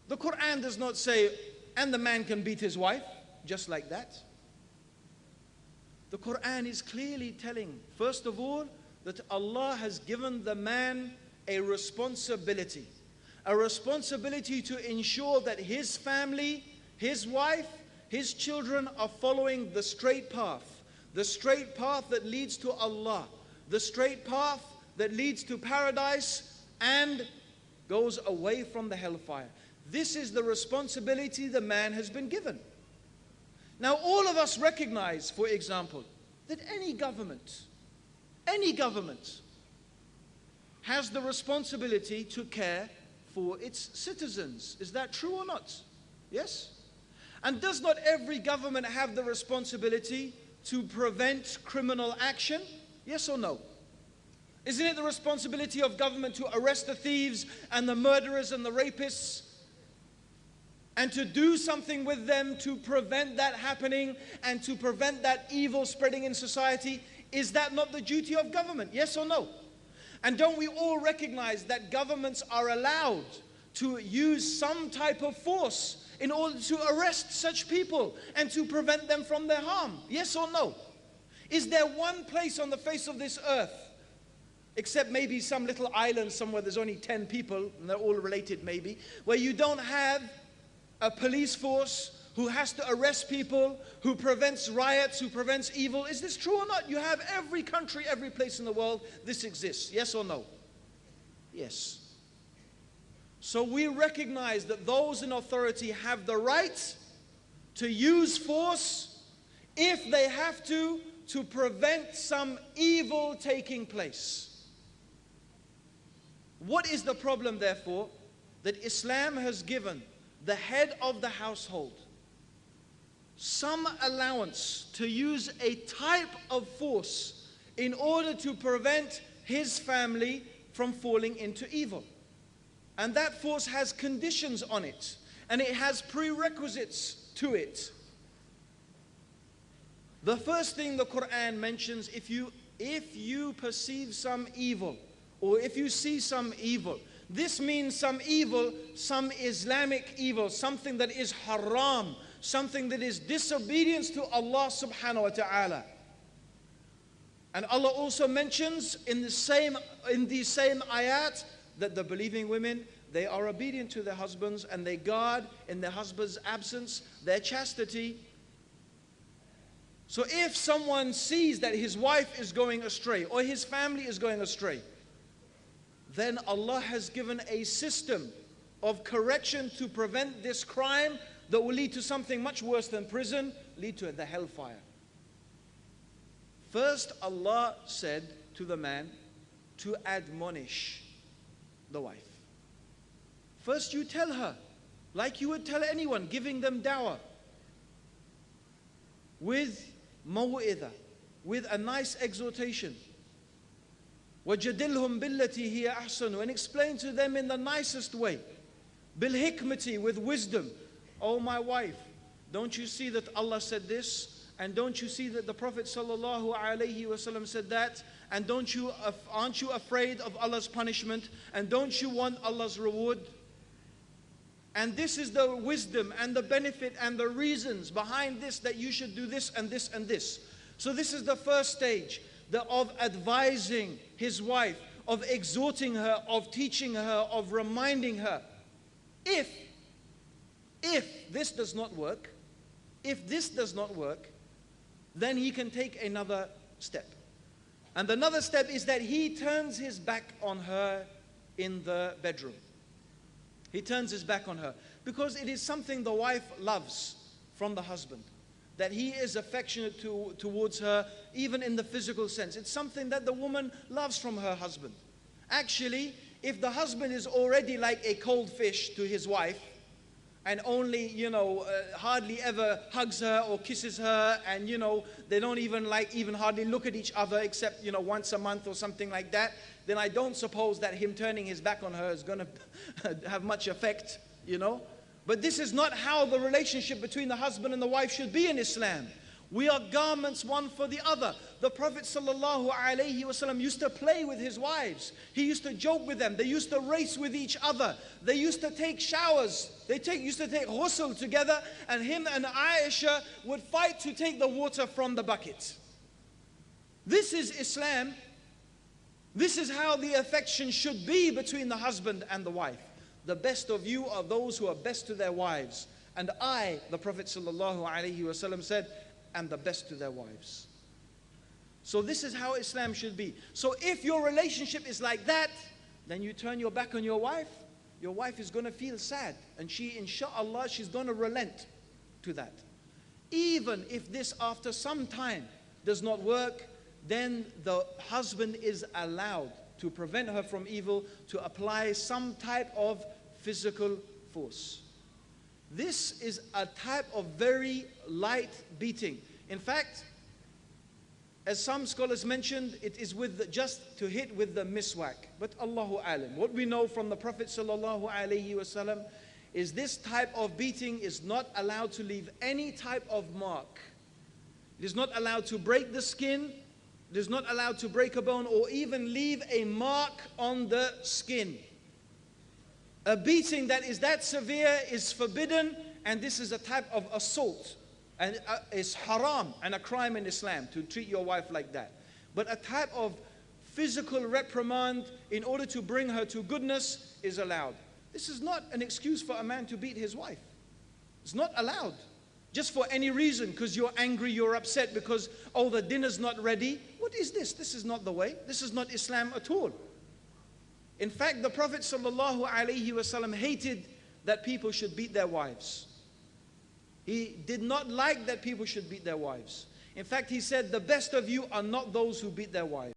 The Quran does not say, and the man can beat his wife, just like that. The Quran is clearly telling, first of all, that Allah has given the man a responsibility. A responsibility to ensure that his family, his wife, his children are following the straight path. The straight path that leads to Allah. The straight path that leads to paradise and goes away from the hellfire. This is the responsibility the man has been given. Now all of us recognize, for example, that any government has the responsibility to care for its citizens. Is that true or not? Yes? And does not every government have the responsibility to prevent criminal action? Yes or no? Isn't it the responsibility of government to arrest the thieves and the murderers and the rapists and to do something with them to prevent that happening and to prevent that evil spreading in society? Is that not the duty of government? Yes or no? And don't we all recognize that governments are allowed to use some type of force in order to arrest such people and to prevent them from their harm? Yes or no? Is there one place on the face of this earth, except maybe some little island somewhere there's only 10 people, and they're all related maybe, where you don't have a police force who has to arrest people, who prevents riots, who prevents evil? Is this true or not? You have every country, every place in the world, this exists. Yes or no? Yes. So we recognize that those in authority have the right to use force if they have to prevent some evil taking place. What is the problem, therefore? That Islam has given the head of the household some allowance to use a type of force in order to prevent his family from falling into evil. And that force has conditions on it, and it has prerequisites to it. The first thing the Quran mentions, if you perceive some evil, or if you see some evil, this means some evil, some Islamic evil, something that is haram, something that is disobedience to Allah subhanahu wa ta'ala. And Allah also mentions in these same ayat that the believing women, they are obedient to their husbands and they guard in their husband's absence their chastity. So if someone sees that his wife is going astray or his family is going astray, then Allah has given a system of correction to prevent this crime that will lead to something much worse than prison, lead to the hellfire. First, Allah said to the man to admonish the wife. First, you tell her, like you would tell anyone, giving them dawah, with maw'idah, with a nice exhortation. وَجَدِلْهُمْ بِالَّتِي هِيَ أَحْسَنُ, and explain to them in the nicest way. بِالْحِكْمَةِ, with wisdom. Oh my wife, don't you see that Allah said this? And don't you see that the Prophet sallallahu alaihi wasallam said that? And aren't you afraid of Allah's punishment? And don't you want Allah's reward? And this is the wisdom and the benefit and the reasons behind this, that you should do this and this and this. So this is the first stage of advising his wife, of exhorting her, of teaching her, of reminding her. If this does not work, then he can take another step. And another step is that he turns his back on her in the bedroom. He turns his back on her because it is something the wife loves from the husband, that he is affectionate towards her, even in the physical sense. It's something that the woman loves from her husband. Actually, if the husband is already like a cold fish to his wife, and only, hardly ever hugs her or kisses her, and, they don't even hardly look at each other except, once a month or something like that, then I don't suppose that him turning his back on her is going to have much effect, But this is not how the relationship between the husband and the wife should be in Islam. We are garments one for the other. The Prophet ﷺ used to play with his wives. He used to joke with them. They used to race with each other. They used to take showers. Used to take ghusl together, and him and Aisha would fight to take the water from the bucket. This is Islam. This is how the affection should be between the husband and the wife. The best of you are those who are best to their wives. And I, the Prophet ﷺ said, am the best to their wives. So this is how Islam should be. So if your relationship is like that, then you turn your back on your wife is going to feel sad. And inshallah, she's going to relent to that. Even if this after some time does not work, then the husband is allowed to prevent her from evil, to apply some type of physical force. This is a type of very light beating. In fact, as some scholars mentioned, it is just to hit with the miswak. But Allahu alam, what we know from the Prophet sallallahu alaihi wasallam is this type of beating is not allowed to leave any type of mark. It is not allowed to break the skin. It is not allowed to break a bone or even leave a mark on the skin. A beating that is that severe is forbidden, and this is a type of assault, and it's haram and a crime in Islam to treat your wife like that. But a type of physical reprimand in order to bring her to goodness is allowed. This is not an excuse for a man to beat his wife. It's not allowed. Just for any reason, because you're angry, you're upset because, oh, the dinner's not ready. What is this? This is not the way. This is not Islam at all. In fact, the Prophet ﷺ hated that people should beat their wives. He did not like that people should beat their wives. In fact, he said, the best of you are not those who beat their wives.